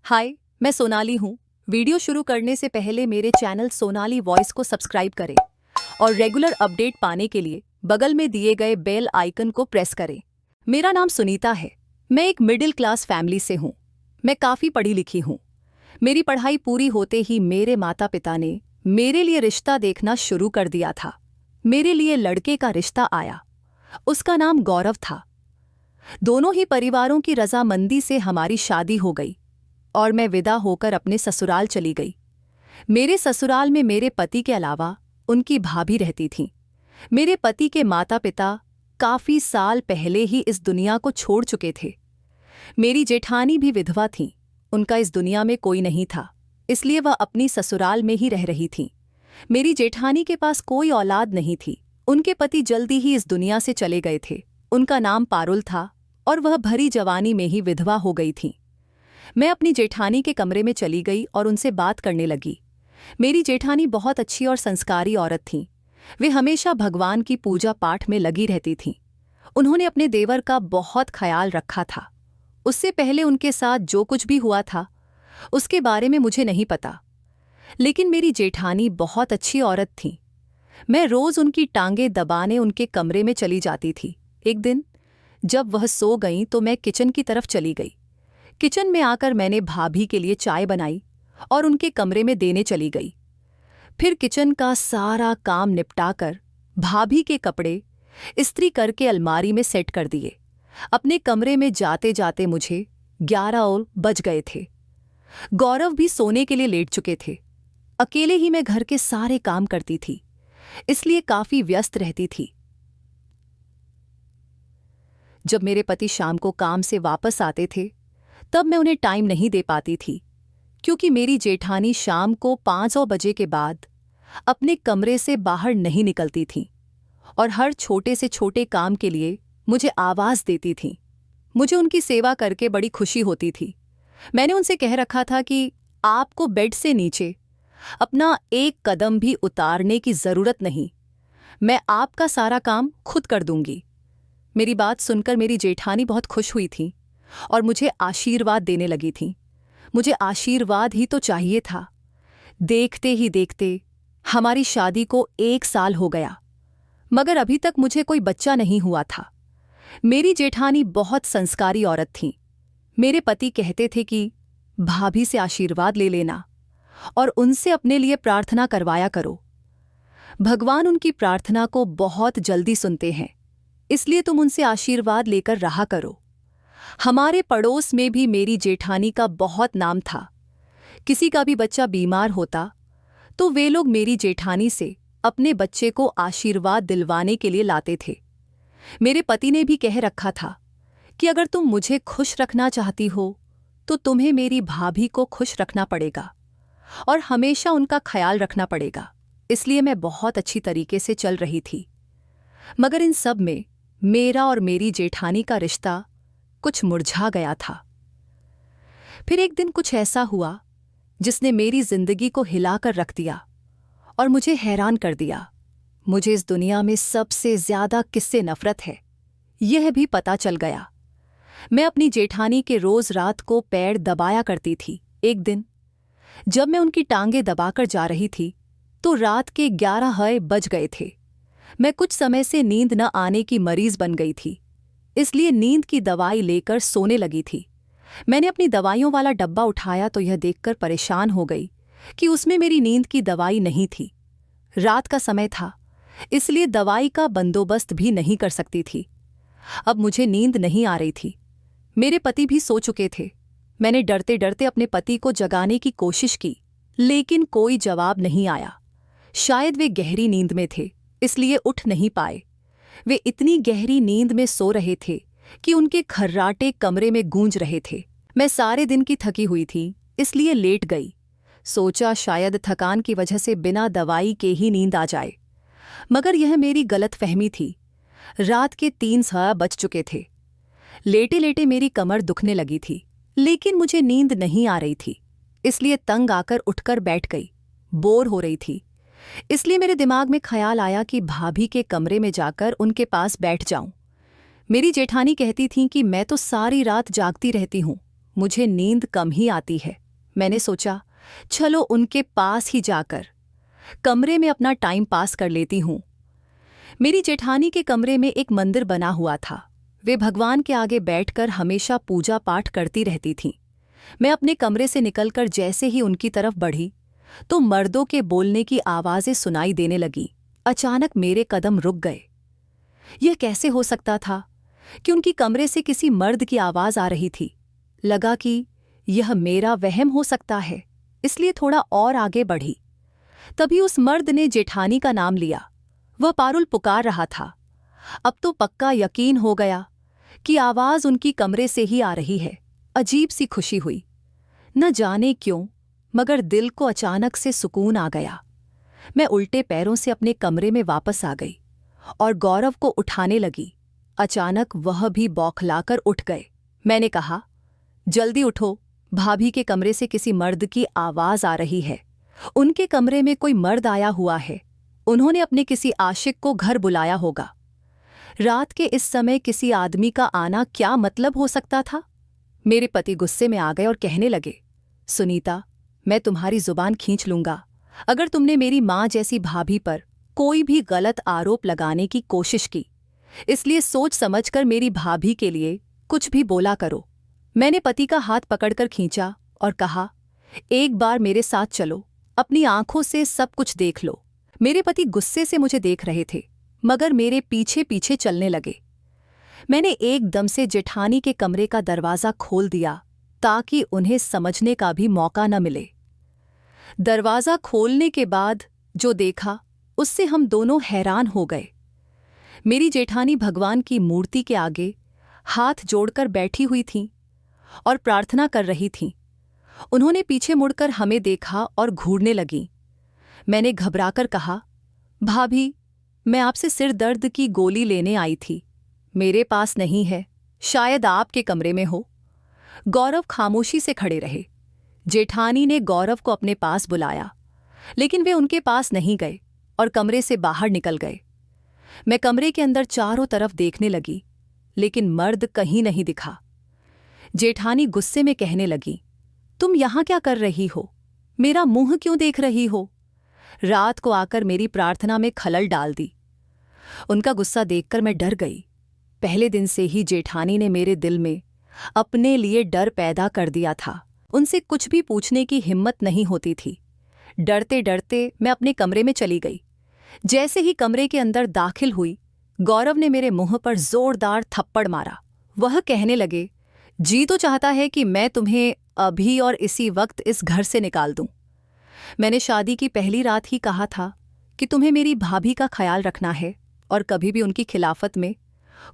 हाय, मैं सोनाली हूँ। वीडियो शुरू करने से पहले मेरे चैनल सोनाली वॉइस को सब्सक्राइब करें और रेगुलर अपडेट पाने के लिए बगल में दिए गए बेल आइकन को प्रेस करें। मेरा नाम सुनीता है। मैं एक मिडिल क्लास फैमिली से हूँ। मैं काफ़ी पढ़ी लिखी हूँ। मेरी पढ़ाई पूरी होते ही मेरे माता पिता ने मेरे लिए रिश्ता देखना शुरू कर दिया था। मेरे लिए लड़के का रिश्ता आया। उसका नाम गौरव था। दोनों ही परिवारों की रजामंदी से हमारी शादी हो गई और मैं विदा होकर अपने ससुराल चली गई। मेरे ससुराल में मेरे पति के अलावा उनकी भाभी रहती थीं। मेरे पति के माता पिता काफ़ी साल पहले ही इस दुनिया को छोड़ चुके थे। मेरी जेठानी भी विधवा थीं। उनका इस दुनिया में कोई नहीं था, इसलिए वह अपनी ससुराल में ही रह रही थीं। मेरी जेठानी के पास कोई औलाद नहीं थी। उनके पति जल्दी ही इस दुनिया से चले गए थे। उनका नाम पारुल था और वह भरी जवानी में ही विधवा हो गई थीं। मैं अपनी जेठानी के कमरे में चली गई और उनसे बात करने लगी। मेरी जेठानी बहुत अच्छी और संस्कारी औरत थीं। वे हमेशा भगवान की पूजा पाठ में लगी रहती थीं। उन्होंने अपने देवर का बहुत ख्याल रखा था। उससे पहले उनके साथ जो कुछ भी हुआ था उसके बारे में मुझे नहीं पता, लेकिन मेरी जेठानी बहुत अच्छी औरत थीं। मैं रोज़ उनकी टांगें दबाने उनके कमरे में चली जाती थी। एक दिन जब वह सो गईं तो मैं किचन की तरफ चली गई। किचन में आकर मैंने भाभी के लिए चाय बनाई और उनके कमरे में देने चली गई। फिर किचन का सारा काम निपटाकर भाभी के कपड़े इस्त्री करके अलमारी में सेट कर दिए। अपने कमरे में जाते जाते मुझे 11 बज गए थे। गौरव भी सोने के लिए लेट चुके थे। अकेले ही मैं घर के सारे काम करती थी, इसलिए काफी व्यस्त रहती थी। जब मेरे पति शाम को काम से वापस आते थे तब मैं उन्हें टाइम नहीं दे पाती थी, क्योंकि मेरी जेठानी शाम को 5 बजे के बाद अपने कमरे से बाहर नहीं निकलती थीं और हर छोटे से छोटे काम के लिए मुझे आवाज़ देती थीं। मुझे उनकी सेवा करके बड़ी खुशी होती थी। मैंने उनसे कह रखा था कि आपको बेड से नीचे अपना एक कदम भी उतारने की ज़रूरत नहीं, मैं आपका सारा काम खुद कर दूंगी। मेरी बात सुनकर मेरी जेठानी बहुत खुश हुई थी और मुझे आशीर्वाद देने लगी थी। मुझे आशीर्वाद ही तो चाहिए था। देखते ही देखते हमारी शादी को 1 साल हो गया, मगर अभी तक मुझे कोई बच्चा नहीं हुआ था। मेरी जेठानी बहुत संस्कारी औरत थी। मेरे पति कहते थे कि भाभी से आशीर्वाद ले लेना और उनसे अपने लिए प्रार्थना करवाया करो। भगवान उनकी प्रार्थना को बहुत जल्दी सुनते हैं, इसलिए तुम उनसे आशीर्वाद लेकर रहा करो। हमारे पड़ोस में भी मेरी जेठानी का बहुत नाम था। किसी का भी बच्चा बीमार होता तो वे लोग मेरी जेठानी से अपने बच्चे को आशीर्वाद दिलवाने के लिए लाते थे। मेरे पति ने भी कह रखा था कि अगर तुम मुझे खुश रखना चाहती हो तो तुम्हें मेरी भाभी को खुश रखना पड़ेगा और हमेशा उनका ख्याल रखना पड़ेगा। इसलिए मैं बहुत अच्छी तरीके से चल रही थी। मगर इन सब में मेरा और मेरी जेठानी का रिश्ता कुछ मुरझा गया था। फिर एक दिन कुछ ऐसा हुआ जिसने मेरी जिंदगी को हिलाकर रख दिया और मुझे हैरान कर दिया। मुझे इस दुनिया में सबसे ज्यादा किससे नफरत है, यह भी पता चल गया। मैं अपनी जेठानी के रोज रात को पैर दबाया करती थी। एक दिन जब मैं उनकी टांगें दबाकर जा रही थी तो रात के 11 बज गए थे। मैं कुछ समय से नींद न आने की मरीज बन गई थी, इसलिए नींद की दवाई लेकर सोने लगी थी। मैंने अपनी दवाइयों वाला डब्बा उठाया तो यह देखकर परेशान हो गई कि उसमें मेरी नींद की दवाई नहीं थी। रात का समय था, इसलिए दवाई का बंदोबस्त भी नहीं कर सकती थी। अब मुझे नींद नहीं आ रही थी। मेरे पति भी सो चुके थे। मैंने डरते डरते अपने पति को जगाने की कोशिश की, लेकिन कोई जवाब नहीं आया। शायद वे गहरी नींद में थे, इसलिए उठ नहीं पाए। वे इतनी गहरी नींद में सो रहे थे कि उनके खर्राटे कमरे में गूंज रहे थे। मैं सारे दिन की थकी हुई थी, इसलिए लेट गई। सोचा शायद थकान की वजह से बिना दवाई के ही नींद आ जाए, मगर यह मेरी गलतफहमी थी। रात के 3 बज चुके थे। लेटे लेटे मेरी कमर दुखने लगी थी, लेकिन मुझे नींद नहीं आ रही थी, इसलिए तंग आकर उठकर बैठ गई। बोर हो रही थी, इसलिए मेरे दिमाग में ख्याल आया कि भाभी के कमरे में जाकर उनके पास बैठ जाऊं। मेरी जेठानी कहती थीं कि मैं तो सारी रात जागती रहती हूं मुझे नींद कम ही आती है। मैंने सोचा, चलो उनके पास ही जाकर कमरे में अपना टाइम पास कर लेती हूँ। मेरी जेठानी के कमरे में एक मंदिर बना हुआ था। वे भगवान के आगे बैठकर हमेशा पूजा पाठ करती रहती थीं। मैं अपने कमरे से निकलकर जैसे ही उनकी तरफ बढ़ी तो मर्दों के बोलने की आवाज़ें सुनाई देने लगीं। अचानक मेरे कदम रुक गए। यह कैसे हो सकता था कि उनकी कमरे से किसी मर्द की आवाज़ आ रही थी। लगा कि यह मेरा वहम हो सकता है, इसलिए थोड़ा और आगे बढ़ी। तभी उस मर्द ने जेठानी का नाम लिया। वह पारुल पुकार रहा था। अब तो पक्का यकीन हो गया कि आवाज़ उनकी कमरे से ही आ रही है। अजीब सी खुशी हुई। न जाने क्यों, मगर दिल को अचानक से सुकून आ गया। मैं उल्टे पैरों से अपने कमरे में वापस आ गई और गौरव को उठाने लगी। अचानक वह भी बौखलाकर उठ गए। मैंने कहा, जल्दी उठो, भाभी के कमरे से किसी मर्द की आवाज़ आ रही है। उनके कमरे में कोई मर्द आया हुआ है। उन्होंने अपने किसी आशिक को घर बुलाया होगा। रात के इस समय किसी आदमी का आना क्या मतलब हो सकता था? मेरे पति गुस्से में आ गए और कहने लगे, सुनीता, मैं तुम्हारी जुबान खींच लूंगा अगर तुमने मेरी माँ जैसी भाभी पर कोई भी गलत आरोप लगाने की कोशिश की। इसलिए सोच समझकर मेरी भाभी के लिए कुछ भी बोला करो। मैंने पति का हाथ पकड़कर खींचा और कहा, एक बार मेरे साथ चलो, अपनी आंखों से सब कुछ देख लो। मेरे पति गुस्से से मुझे देख रहे थे, मगर मेरे पीछे पीछे चलने लगे। मैंने एकदम से जेठानी के कमरे का दरवाज़ा खोल दिया ताकि उन्हें समझने का भी मौका न मिले। दरवाज़ा खोलने के बाद जो देखा उससे हम दोनों हैरान हो गए। मेरी जेठानी भगवान की मूर्ति के आगे हाथ जोड़कर बैठी हुई थीं और प्रार्थना कर रही थीं। उन्होंने पीछे मुड़कर हमें देखा और घूरने लगीं। मैंने घबराकर कहा, भाभी, मैं आपसे सिर दर्द की गोली लेने आई थी। मेरे पास नहीं है, शायद आपके कमरे में हो। गौरव खामोशी से खड़े रहे। जेठानी ने गौरव को अपने पास बुलाया, लेकिन वे उनके पास नहीं गए और कमरे से बाहर निकल गए। मैं कमरे के अंदर चारों तरफ देखने लगी, लेकिन मर्द कहीं नहीं दिखा। जेठानी गुस्से में कहने लगी, तुम यहाँ क्या कर रही हो? मेरा मुंह क्यों देख रही हो? रात को आकर मेरी प्रार्थना में खलल डाल दी। उनका गुस्सा देखकर मैं डर गई। पहले दिन से ही जेठानी ने मेरे दिल में अपने लिए डर पैदा कर दिया था। उनसे कुछ भी पूछने की हिम्मत नहीं होती थी। डरते डरते मैं अपने कमरे में चली गई। जैसे ही कमरे के अंदर दाखिल हुई, गौरव ने मेरे मुंह पर जोरदार थप्पड़ मारा। वह कहने लगे, जी तो चाहता है कि मैं तुम्हें अभी और इसी वक्त इस घर से निकाल दूं। मैंने शादी की पहली रात ही कहा था कि तुम्हें मेरी भाभी का ख्याल रखना है और कभी भी उनकी खिलाफत में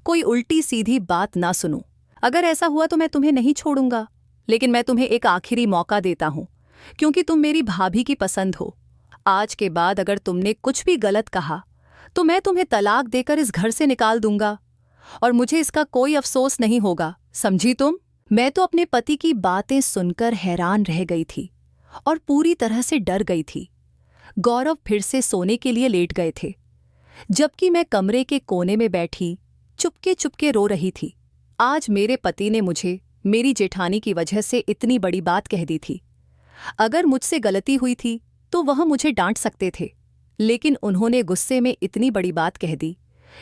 कोई उल्टी सीधी बात ना सुनूं। अगर ऐसा हुआ तो मैं तुम्हें नहीं छोड़ूंगा, लेकिन मैं तुम्हें एक आखिरी मौका देता हूं, क्योंकि तुम मेरी भाभी की पसंद हो। आज के बाद अगर तुमने कुछ भी गलत कहा तो मैं तुम्हें तलाक देकर इस घर से निकाल दूंगा और मुझे इसका कोई अफसोस नहीं होगा, समझी तुम? मैं तो अपने पति की बातें सुनकर हैरान रह गई थी और पूरी तरह से डर गई थी। गौरव फिर से सोने के लिए लेट गए थे, जबकि मैं कमरे के कोने में बैठी चुपके चुपके रो रही थी। आज मेरे पति ने मुझे मेरी जेठानी की वजह से इतनी बड़ी बात कह दी थी। अगर मुझसे गलती हुई थी तो वह मुझे डांट सकते थे, लेकिन उन्होंने गुस्से में इतनी बड़ी बात कह दी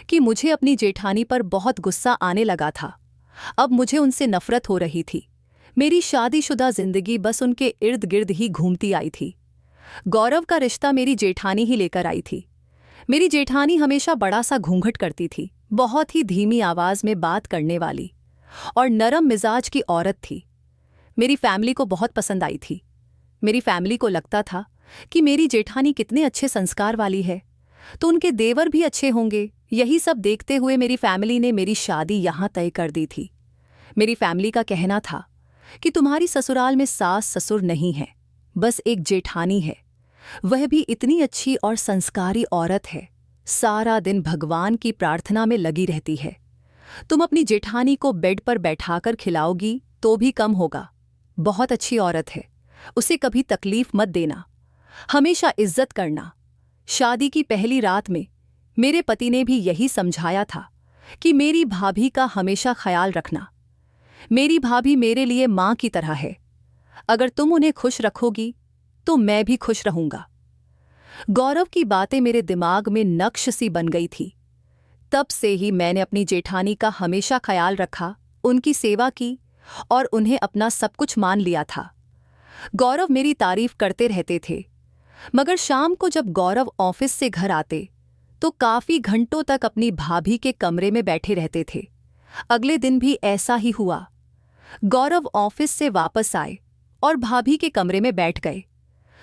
कि मुझे अपनी जेठानी पर बहुत गुस्सा आने लगा था। अब मुझे उनसे नफरत हो रही थी। मेरी शादीशुदा जिंदगी बस उनके इर्द गिर्द ही घूमती आई थी। गौरव का रिश्ता मेरी जेठानी ही लेकर आई थी। मेरी जेठानी हमेशा बड़ा सा घूंघट करती थी, बहुत ही धीमी आवाज में बात करने वाली और नरम मिजाज की औरत थी। मेरी फैमिली को बहुत पसंद आई थी। मेरी फैमिली को लगता था कि मेरी जेठानी कितने अच्छे संस्कार वाली है, तो उनके देवर भी अच्छे होंगे। यही सब देखते हुए मेरी फैमिली ने मेरी शादी यहाँ तय कर दी थी। मेरी फैमिली का कहना था कि तुम्हारी ससुराल में सास ससुर नहीं है, बस एक जेठानी है। वह भी इतनी अच्छी और संस्कारी औरत है, सारा दिन भगवान की प्रार्थना में लगी रहती है। तुम अपनी जेठानी को बेड पर बैठाकर खिलाओगी तो भी कम होगा। बहुत अच्छी औरत है, उसे कभी तकलीफ मत देना, हमेशा इज्जत करना। शादी की पहली रात में मेरे पति ने भी यही समझाया था कि मेरी भाभी का हमेशा ख्याल रखना। मेरी भाभी मेरे लिए माँ की तरह है। अगर तुम उन्हें खुश रखोगी तो मैं भी खुश रहूंगा। गौरव की बातें मेरे दिमाग में नक्श सी बन गई थी। तब से ही मैंने अपनी जेठानी का हमेशा ख्याल रखा, उनकी सेवा की और उन्हें अपना सब कुछ मान लिया था। गौरव मेरी तारीफ करते रहते थे, मगर शाम को जब गौरव ऑफिस से घर आते तो काफी घंटों तक अपनी भाभी के कमरे में बैठे रहते थे। अगले दिन भी ऐसा ही हुआ। गौरव ऑफिस से वापस आए और भाभी के कमरे में बैठ गए।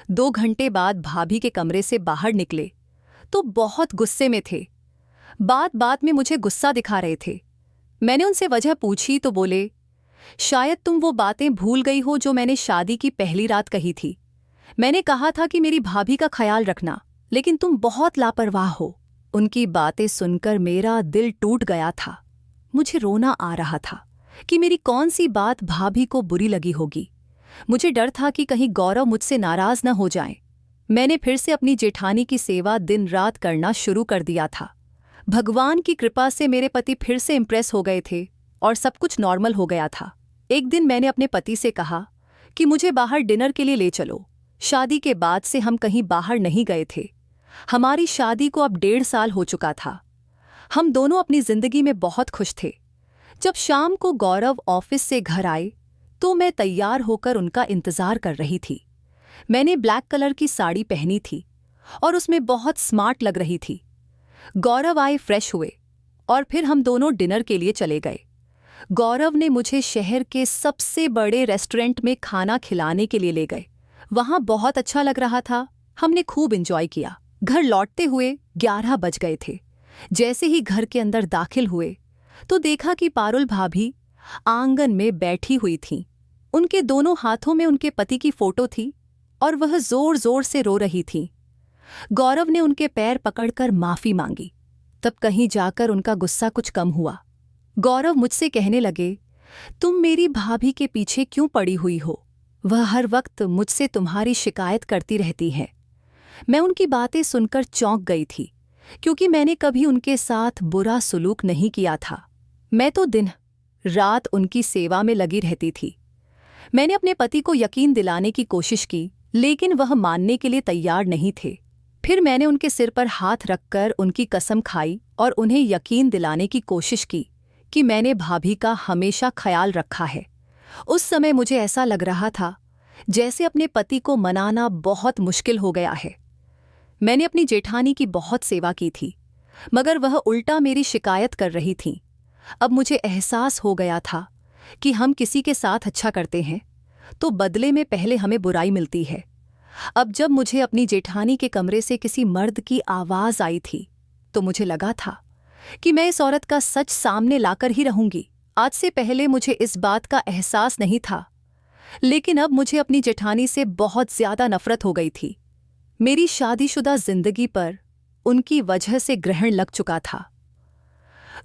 2 घंटे बाद भाभी के कमरे से बाहर निकले तो बहुत गुस्से में थे। बात बात में मुझे गुस्सा दिखा रहे थे। मैंने उनसे वजह पूछी तो बोले, शायद तुम वो बातें भूल गई हो जो मैंने शादी की पहली रात कही थी। मैंने कहा था कि मेरी भाभी का ख्याल रखना, लेकिन तुम बहुत लापरवाह हो। उनकी बातें सुनकर मेरा दिल टूट गया था। मुझे रोना आ रहा था कि मेरी कौन सी बात भाभी को बुरी लगी होगी। मुझे डर था कि कहीं गौरव मुझसे नाराज न हो जाएं। मैंने फिर से अपनी जेठानी की सेवा दिन रात करना शुरू कर दिया था। भगवान की कृपा से मेरे पति फिर से इम्प्रेस हो गए थे और सब कुछ नॉर्मल हो गया था। एक दिन मैंने अपने पति से कहा कि मुझे बाहर डिनर के लिए ले चलो। शादी के बाद से हम कहीं बाहर नहीं गए थे। हमारी शादी को अब 1.5 साल हो चुका था। हम दोनों अपनी जिंदगी में बहुत खुश थे। जब शाम को गौरव ऑफिस से घर आए तो मैं तैयार होकर उनका इंतजार कर रही थी। मैंने ब्लैक कलर की साड़ी पहनी थी और उसमें बहुत स्मार्ट लग रही थी। गौरव आए, फ्रेश हुए और फिर हम दोनों डिनर के लिए चले गए। गौरव ने मुझे शहर के सबसे बड़े रेस्टोरेंट में खाना खिलाने के लिए ले गए। वहां बहुत अच्छा लग रहा था। हमने खूब एंजॉय किया। घर लौटते हुए 11 बज गए थे। जैसे ही घर के अंदर दाखिल हुए तो देखा कि पारुल भाभी आंगन में बैठी हुई थीं। उनके दोनों हाथों में उनके पति की फोटो थी और वह जोर जोर से रो रही थीं। गौरव ने उनके पैर पकड़कर माफी मांगी। तब कहीं जाकर उनका गुस्सा कुछ कम हुआ। गौरव मुझसे कहने लगे, तुम मेरी भाभी के पीछे क्यों पड़ी हुई हो? वह हर वक्त मुझसे तुम्हारी शिकायत करती रहती है। मैं उनकी बातें सुनकर चौंक गई थी, क्योंकि मैंने कभी उनके साथ बुरा सुलूक नहीं किया था। मैं तो दिन रात उनकी सेवा में लगी रहती थी। मैंने अपने पति को यकीन दिलाने की कोशिश की, लेकिन वह मानने के लिए तैयार नहीं थे। फिर मैंने उनके सिर पर हाथ रखकर उनकी कसम खाई और उन्हें यकीन दिलाने की कोशिश की कि मैंने भाभी का हमेशा ख्याल रखा है। उस समय मुझे ऐसा लग रहा था जैसे अपने पति को मनाना बहुत मुश्किल हो गया है। मैंने अपनी जेठानी की बहुत सेवा की थी, मगर वह उल्टा मेरी शिकायत कर रही थीं। अब मुझे एहसास हो गया था कि हम किसी के साथ अच्छा करते हैं तो बदले में पहले हमें बुराई मिलती है। अब जब मुझे अपनी जेठानी के कमरे से किसी मर्द की आवाज़ आई थी तो मुझे लगा था कि मैं इस औरत का सच सामने लाकर ही रहूंगी। आज से पहले मुझे इस बात का एहसास नहीं था, लेकिन अब मुझे अपनी जेठानी से बहुत ज्यादा नफरत हो गई थी। मेरी शादीशुदा जिंदगी पर उनकी वजह से ग्रहण लग चुका था।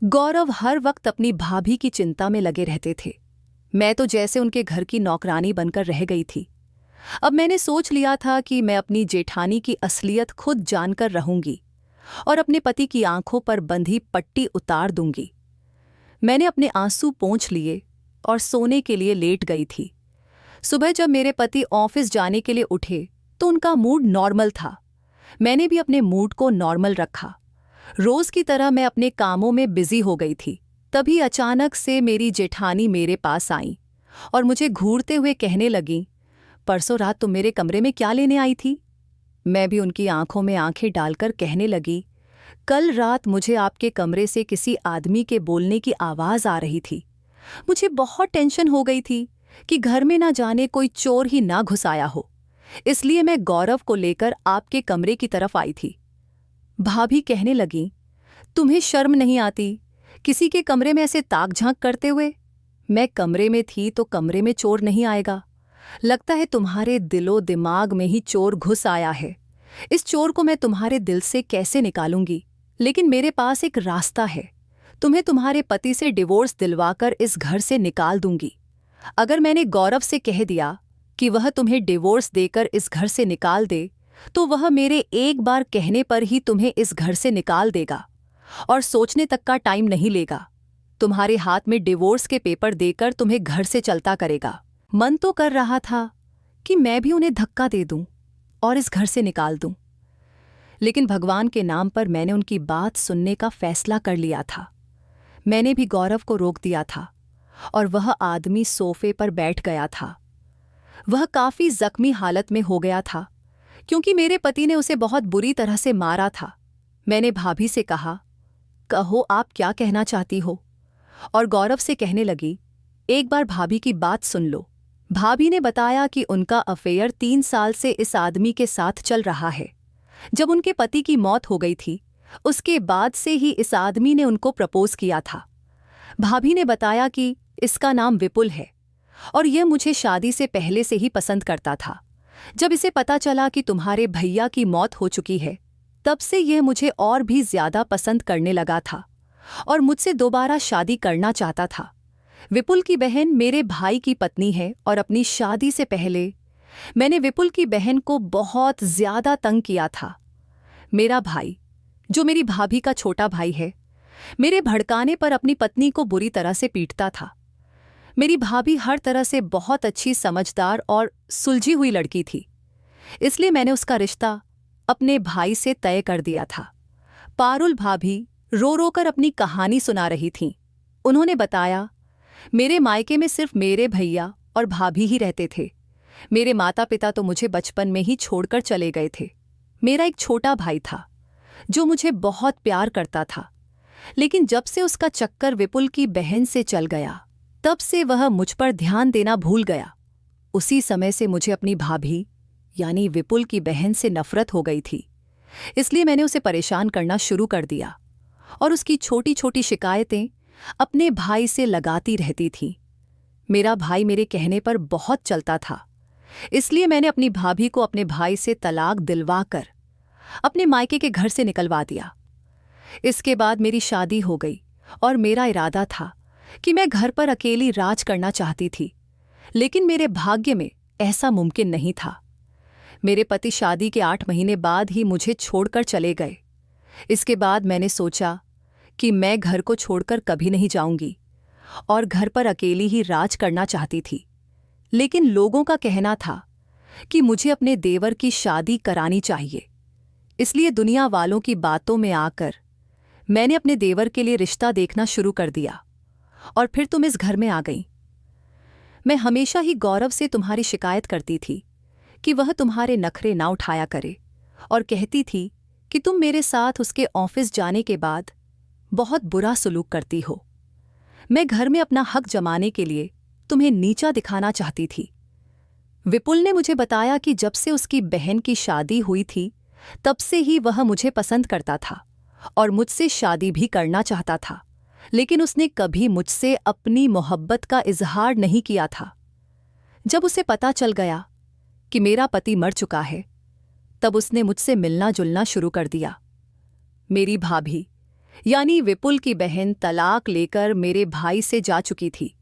गौरव हर वक्त अपनी भाभी की चिंता में लगे रहते थे। मैं तो जैसे उनके घर की नौकरानी बनकर रह गई थी। अब मैंने सोच लिया था कि मैं अपनी जेठानी की असलियत खुद जानकर रहूंगी और अपने पति की आंखों पर बंधी पट्टी उतार दूंगी। मैंने अपने आंसू पोंछ लिए और सोने के लिए लेट गई थी। सुबह जब मेरे पति ऑफिस जाने के लिए उठे तो उनका मूड नॉर्मल था। मैंने भी अपने मूड को नॉर्मल रखा। रोज की तरह मैं अपने कामों में बिजी हो गई थी। तभी अचानक से मेरी जेठानी मेरे पास आई और मुझे घूरते हुए कहने लगी, परसों रात तुम मेरे कमरे में क्या लेने आई थी? मैं भी उनकी आंखों में आंखें डालकर कहने लगी, कल रात मुझे आपके कमरे से किसी आदमी के बोलने की आवाज़ आ रही थी। मुझे बहुत टेंशन हो गई थी कि घर में ना जाने कोई चोर ही ना घुस आया हो, इसलिए मैं गौरव को लेकर आपके कमरे की तरफ आई थी। भाभी कहने लगी, तुम्हें शर्म नहीं आती किसी के कमरे में ऐसे ताक झांक करते हुए? मैं कमरे में थी तो कमरे में चोर नहीं आएगा। लगता है तुम्हारे दिलो दिमाग में ही चोर घुस आया है। इस चोर को मैं तुम्हारे दिल से कैसे निकालूंगी? लेकिन मेरे पास एक रास्ता है। तुम्हें तुम्हारे पति से डिवोर्स दिलवाकर इस घर से निकाल दूंगी। अगर मैंने गौरव से कह दिया कि वह तुम्हें डिवोर्स देकर इस घर से निकाल दे, तो वह मेरे एक बार कहने पर ही तुम्हें इस घर से निकाल देगा और सोचने तक का टाइम नहीं लेगा। तुम्हारे हाथ में डिवोर्स के पेपर देकर तुम्हें घर से चलता करेगा। मन तो कर रहा था कि मैं भी उन्हें धक्का दे दूं और इस घर से निकाल दूं, लेकिन भगवान के नाम पर मैंने उनकी बात सुनने का फैसला कर लिया था। मैंने भी गौरव को रोक दिया था और वह आदमी सोफे पर बैठ गया था। वह काफी जख्मी हालत में हो गया था क्योंकि मेरे पति ने उसे बहुत बुरी तरह से मारा था। मैंने भाभी से कहा, कहो आप क्या कहना चाहती हो? और गौरव से कहने लगी, एक बार भाभी की बात सुन लो। भाभी ने बताया कि उनका अफेयर 3 साल से इस आदमी के साथ चल रहा है। जब उनके पति की मौत हो गई थी, उसके बाद से ही इस आदमी ने उनको प्रपोज किया था। भाभी ने बताया कि इसका नाम विपुल है और यह मुझे शादी से पहले से ही पसंद करता था। जब इसे पता चला कि तुम्हारे भैया की मौत हो चुकी है, तब से यह मुझे और भी ज्यादा पसंद करने लगा था और मुझसे दोबारा शादी करना चाहता था। विपुल की बहन मेरे भाई की पत्नी है और अपनी शादी से पहले मैंने विपुल की बहन को बहुत ज्यादा तंग किया था। मेरा भाई, जो मेरी भाभी का छोटा भाई है, मेरे भड़काने पर अपनी पत्नी को बुरी तरह से पीटता था। मेरी भाभी हर तरह से बहुत अच्छी, समझदार और सुलझी हुई लड़की थी, इसलिए मैंने उसका रिश्ता अपने भाई से तय कर दिया था। पारुल भाभी रो रो कर अपनी कहानी सुना रही थीं। उन्होंने बताया, मेरे मायके में सिर्फ मेरे भैया और भाभी ही रहते थे। मेरे माता पिता तो मुझे बचपन में ही छोड़कर चले गए थे। मेरा एक छोटा भाई था जो मुझे बहुत प्यार करता था, लेकिन जब से उसका चक्कर विपुल की बहन से चल गया, तब से वह मुझ पर ध्यान देना भूल गया। उसी समय से मुझे अपनी भाभी यानी विपुल की बहन से नफरत हो गई थी, इसलिए मैंने उसे परेशान करना शुरू कर दिया और उसकी छोटी छोटी शिकायतें अपने भाई से लगाती रहती थीं। मेरा भाई मेरे कहने पर बहुत चलता था, इसलिए मैंने अपनी भाभी को अपने भाई से तलाक दिलवाकर अपने मायके के घर से निकलवा दिया। इसके बाद मेरी शादी हो गई और मेरा इरादा था कि मैं घर पर अकेली राज करना चाहती थी, लेकिन मेरे भाग्य में ऐसा मुमकिन नहीं था। मेरे पति शादी के 8 महीने बाद ही मुझे छोड़कर चले गए। इसके बाद मैंने सोचा कि मैं घर को छोड़कर कभी नहीं जाऊंगी और घर पर अकेली ही राज करना चाहती थी, लेकिन लोगों का कहना था कि मुझे अपने देवर की शादी करानी चाहिए। इसलिए दुनिया वालों की बातों में आकर मैंने अपने देवर के लिए रिश्ता देखना शुरू कर दिया और फिर तुम इस घर में आ गई। मैं हमेशा ही गौरव से तुम्हारी शिकायत करती थी कि वह तुम्हारे नखरे ना उठाया करे और कहती थी कि तुम मेरे साथ उसके ऑफिस जाने के बाद बहुत बुरा सलूक करती हो। मैं घर में अपना हक जमाने के लिए तुम्हें नीचा दिखाना चाहती थी। विपुल ने मुझे बताया कि जब से उसकी बहन की शादी हुई थी, तब से ही वह मुझे पसंद करता था और मुझसे शादी भी करना चाहता था, लेकिन उसने कभी मुझसे अपनी मोहब्बत का इजहार नहीं किया था। जब उसे पता चल गया कि मेरा पति मर चुका है, तब उसने मुझसे मिलना जुलना शुरू कर दिया। मेरी भाभी यानी विपुल की बहन तलाक लेकर मेरे भाई से जा चुकी थी।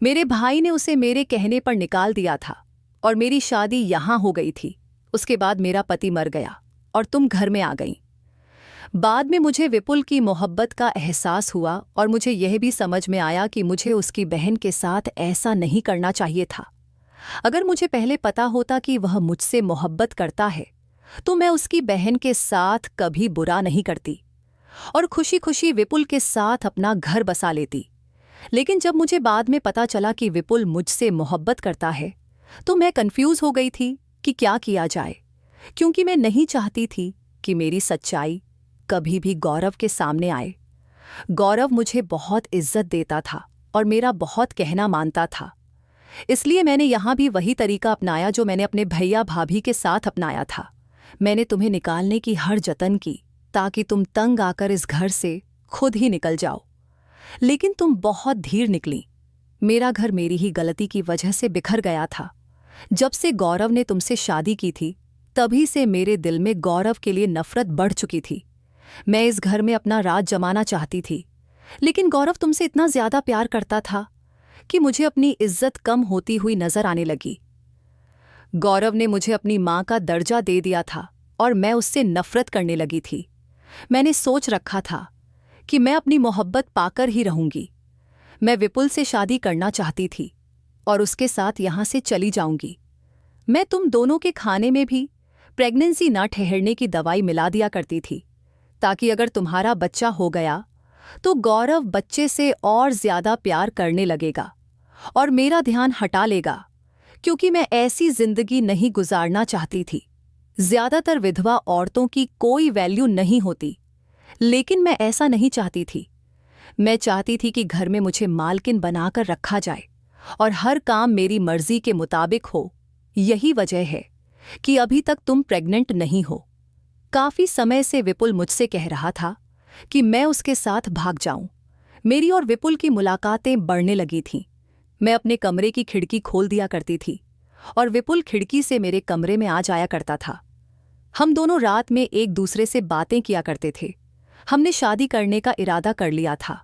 मेरे भाई ने उसे मेरे कहने पर निकाल दिया था और मेरी शादी यहां हो गई थी। उसके बाद मेरा पति मर गया और तुम घर में आ गई। बाद में मुझे विपुल की मोहब्बत का एहसास हुआ और मुझे यह भी समझ में आया कि मुझे उसकी बहन के साथ ऐसा नहीं करना चाहिए था। अगर मुझे पहले पता होता कि वह मुझसे मोहब्बत करता है, तो मैं उसकी बहन के साथ कभी बुरा नहीं करती और खुशी खुशी विपुल के साथ अपना घर बसा लेती। लेकिन जब मुझे बाद में पता चला कि विपुल मुझसे मोहब्बत करता है, तो मैं कंफ्यूज हो गई थी कि क्या किया जाए, क्योंकि मैं नहीं चाहती थी कि मेरी सच्चाई कभी भी गौरव के सामने आए। गौरव मुझे बहुत इज्जत देता था और मेरा बहुत कहना मानता था, इसलिए मैंने यहां भी वही तरीका अपनाया जो मैंने अपने भैया भाभी के साथ अपनाया था। मैंने तुम्हें निकालने की हर जतन की ताकि तुम तंग आकर इस घर से खुद ही निकल जाओ, लेकिन तुम बहुत धीर निकली। मेरा घर मेरी ही गलती की वजह से बिखर गया था। जब से गौरव ने तुमसे शादी की थी, तभी से मेरे दिल में गौरव के लिए नफरत बढ़ चुकी थी। मैं इस घर में अपना राज जमाना चाहती थी, लेकिन गौरव तुमसे इतना ज्यादा प्यार करता था कि मुझे अपनी इज्जत कम होती हुई नजर आने लगी। गौरव ने मुझे अपनी मां का दर्जा दे दिया था और मैं उससे नफरत करने लगी थी। मैंने सोच रखा था कि मैं अपनी मोहब्बत पाकर ही रहूंगी, मैं विपुल से शादी करना चाहती थी और उसके साथ यहाँ से चली जाऊंगी। मैं तुम दोनों के खाने में भी प्रेगनेंसी न ठहरने की दवाई मिला दिया करती थी, ताकि अगर तुम्हारा बच्चा हो गया तो गौरव बच्चे से और ज्यादा प्यार करने लगेगा और मेरा ध्यान हटा लेगा, क्योंकि मैं ऐसी जिंदगी नहीं गुजारना चाहती थी। ज्यादातर विधवा औरतों की कोई वैल्यू नहीं होती, लेकिन मैं ऐसा नहीं चाहती थी। मैं चाहती थी कि घर में मुझे मालकिन बनाकर रखा जाए और हर काम मेरी मर्जी के मुताबिक हो। यही वजह है कि अभी तक तुम प्रेग्नेंट नहीं हो। काफी समय से विपुल मुझसे कह रहा था कि मैं उसके साथ भाग जाऊं। मेरी और विपुल की मुलाकातें बढ़ने लगी थीं। मैं अपने कमरे की खिड़की खोल दिया करती थी और विपुल खिड़की से मेरे कमरे में आ जाया करता था। हम दोनों रात में एक दूसरे से बातें किया करते थे। हमने शादी करने का इरादा कर लिया था।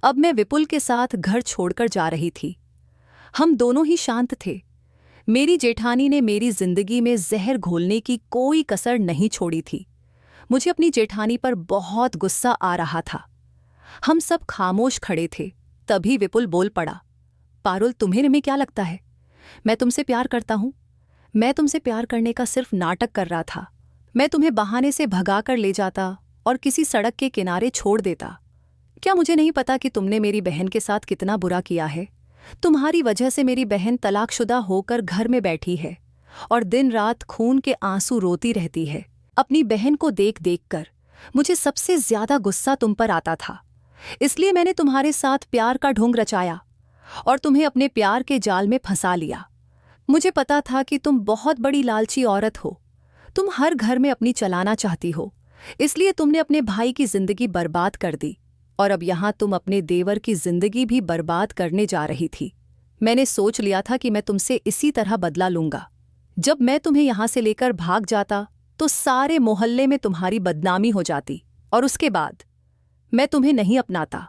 अब मैं विपुल के साथ घर छोड़कर जा रही थी। हम दोनों ही शांत थे। मेरी जेठानी ने मेरी जिंदगी में जहर घोलने की कोई कसर नहीं छोड़ी थी। मुझे अपनी जेठानी पर बहुत गुस्सा आ रहा था। हम सब खामोश खड़े थे। तभी विपुल बोल पड़ा, पारुल, तुम्हें में क्या लगता है? मैं तुमसे प्यार करता हूं। मैं तुमसे प्यार करने का सिर्फ नाटक कर रहा था। मैं तुम्हें बहाने से भगा कर ले जाता और किसी सड़क के किनारे छोड़ देता। क्या मुझे नहीं पता कि तुमने मेरी बहन के साथ कितना बुरा किया है? तुम्हारी वजह से मेरी बहन तलाकशुदा होकर घर में बैठी है और दिन रात खून के आंसू रोती रहती है। अपनी बहन को देख देख कर मुझे सबसे ज्यादा गुस्सा तुम पर आता था। इसलिए मैंने तुम्हारे साथ प्यार का ढोंग रचाया और तुम्हें अपने प्यार के जाल में फंसा लिया। मुझे पता था कि तुम बहुत बड़ी लालची औरत हो। तुम हर घर में अपनी चलाना चाहती हो, इसलिए तुमने अपने भाई की जिंदगी बर्बाद कर दी और अब यहां तुम अपने देवर की जिंदगी भी बर्बाद करने जा रही थी। मैंने सोच लिया था कि मैं तुमसे इसी तरह बदला लूंगा। जब मैं तुम्हें यहां से लेकर भाग जाता तो सारे मोहल्ले में तुम्हारी बदनामी हो जाती और उसके बाद मैं तुम्हें नहीं अपनाता।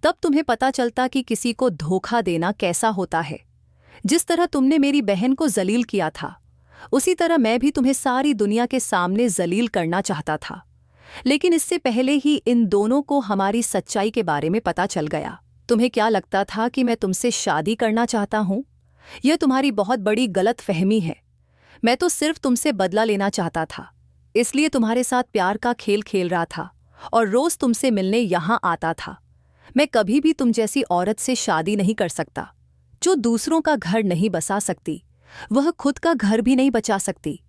तब तुम्हें पता चलता कि किसी को धोखा देना कैसा होता है। जिस तरह तुमने मेरी बहन को जलील किया था, उसी तरह मैं भी तुम्हें सारी दुनिया के सामने जलील करना चाहता था। लेकिन इससे पहले ही इन दोनों को हमारी सच्चाई के बारे में पता चल गया। तुम्हें क्या लगता था कि मैं तुमसे शादी करना चाहता हूं? यह तुम्हारी बहुत बड़ी गलतफहमी है। मैं तो सिर्फ तुमसे बदला लेना चाहता था, इसलिए तुम्हारे साथ प्यार का खेल खेल रहा था और रोज तुमसे मिलने यहां आता था। मैं कभी भी तुम जैसी औरत से शादी नहीं कर सकता, जो दूसरों का घर नहीं बसा सकती, वह खुद का घर भी नहीं बचा सकती।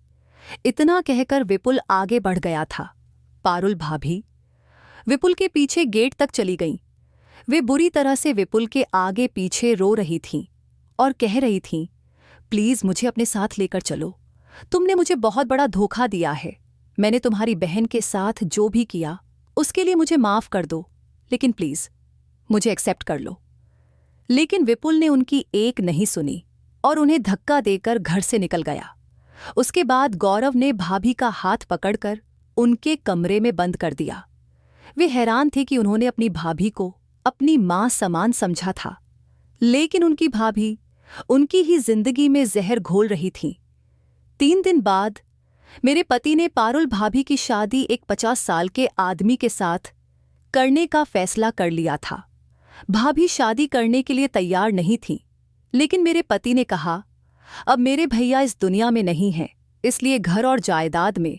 इतना कहकर विपुल आगे बढ़ गया था। पारुल भाभी विपुल के पीछे गेट तक चली गईं। वे बुरी तरह से विपुल के आगे पीछे रो रही थीं और कह रही थीं, प्लीज मुझे अपने साथ लेकर चलो। तुमने मुझे बहुत बड़ा धोखा दिया है। मैंने तुम्हारी बहन के साथ जो भी किया उसके लिए मुझे माफ कर दो, लेकिन प्लीज मुझे एक्सेप्ट कर लो। लेकिन विपुल ने उनकी एक नहीं सुनी और उन्हें धक्का देकर घर से निकल गया। उसके बाद गौरव ने भाभी का हाथ पकड़कर उनके कमरे में बंद कर दिया। वे हैरान थे कि उन्होंने अपनी भाभी को अपनी मां समान समझा था, लेकिन उनकी भाभी उनकी ही जिंदगी में जहर घोल रही थी। 3 दिन बाद मेरे पति ने पारुल भाभी की शादी एक 50 साल के आदमी के साथ करने का फैसला कर लिया था। भाभी शादी करने के लिए तैयार नहीं थी, लेकिन मेरे पति ने कहा, अब मेरे भैया इस दुनिया में नहीं हैं, इसलिए घर और जायदाद में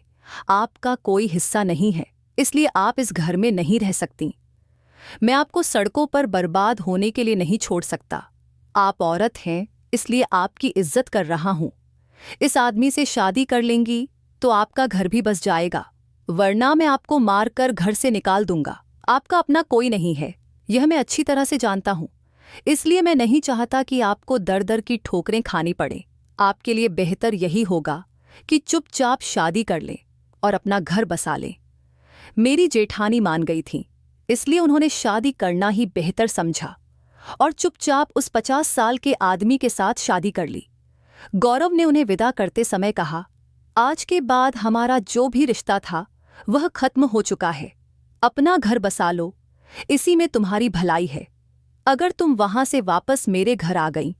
आपका कोई हिस्सा नहीं है, इसलिए आप इस घर में नहीं रह सकती। मैं आपको सड़कों पर बर्बाद होने के लिए नहीं छोड़ सकता। आप औरत हैं, इसलिए आपकी इज्जत कर रहा हूं। इस आदमी से शादी कर लेंगी तो आपका घर भी बस जाएगा, वरना मैं आपको मारकर घर से निकाल दूंगा। आपका अपना कोई नहीं है, यह मैं अच्छी तरह से जानता हूं, इसलिए मैं नहीं चाहता कि आपको दर दर की ठोकरें खानी पड़े। आपके लिए बेहतर यही होगा कि चुपचाप शादी कर लें और अपना घर बसा लें। मेरी जेठानी मान गई थी, इसलिए उन्होंने शादी करना ही बेहतर समझा और चुपचाप उस 50 साल के आदमी के साथ शादी कर ली। गौरव ने उन्हें विदा करते समय कहा, आज के बाद हमारा जो भी रिश्ता था वह खत्म हो चुका है। अपना घर बसा लो, इसी में तुम्हारी भलाई है। अगर तुम वहां से वापस मेरे घर आ गई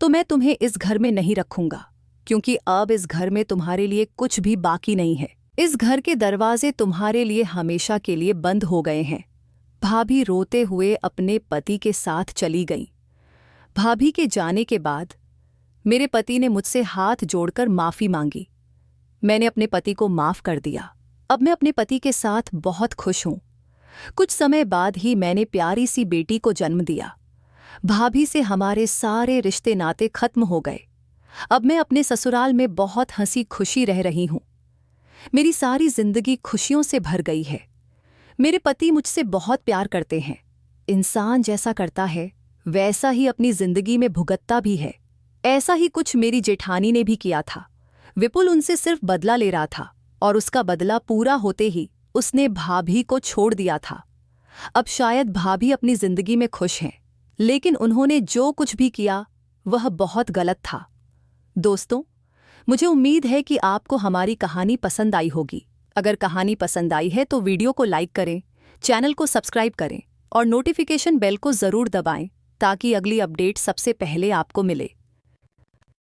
तो मैं तुम्हें इस घर में नहीं रखूंगा, क्योंकि अब इस घर में तुम्हारे लिए कुछ भी बाकी नहीं है। इस घर के दरवाजे तुम्हारे लिए हमेशा के लिए बंद हो गए हैं। भाभी रोते हुए अपने पति के साथ चली गईं। भाभी के जाने के बाद मेरे पति ने मुझसे हाथ जोड़कर माफ़ी मांगी। मैंने अपने पति को माफ़ कर दिया। अब मैं अपने पति के साथ बहुत खुश हूँ। कुछ समय बाद ही मैंने प्यारी सी बेटी को जन्म दिया। भाभी से हमारे सारे रिश्ते नाते खत्म हो गए। अब मैं अपने ससुराल में बहुत हंसी खुशी रह रही हूँ। मेरी सारी जिंदगी खुशियों से भर गई है। मेरे पति मुझसे बहुत प्यार करते हैं। इंसान जैसा करता है वैसा ही अपनी जिंदगी में भुगतता भी है। ऐसा ही कुछ मेरी जेठानी ने भी किया था। विपुल उनसे सिर्फ बदला ले रहा था और उसका बदला पूरा होते ही उसने भाभी को छोड़ दिया था। अब शायद भाभी अपनी जिंदगी में खुश हैं, लेकिन उन्होंने जो कुछ भी किया वह बहुत गलत था। दोस्तों, मुझे उम्मीद है कि आपको हमारी कहानी पसंद आई होगी। अगर कहानी पसंद आई है तो वीडियो को लाइक करें, चैनल को सब्सक्राइब करें और नोटिफिकेशन बेल को ज़रूर दबाएं ताकि अगली अपडेट सबसे पहले आपको मिले।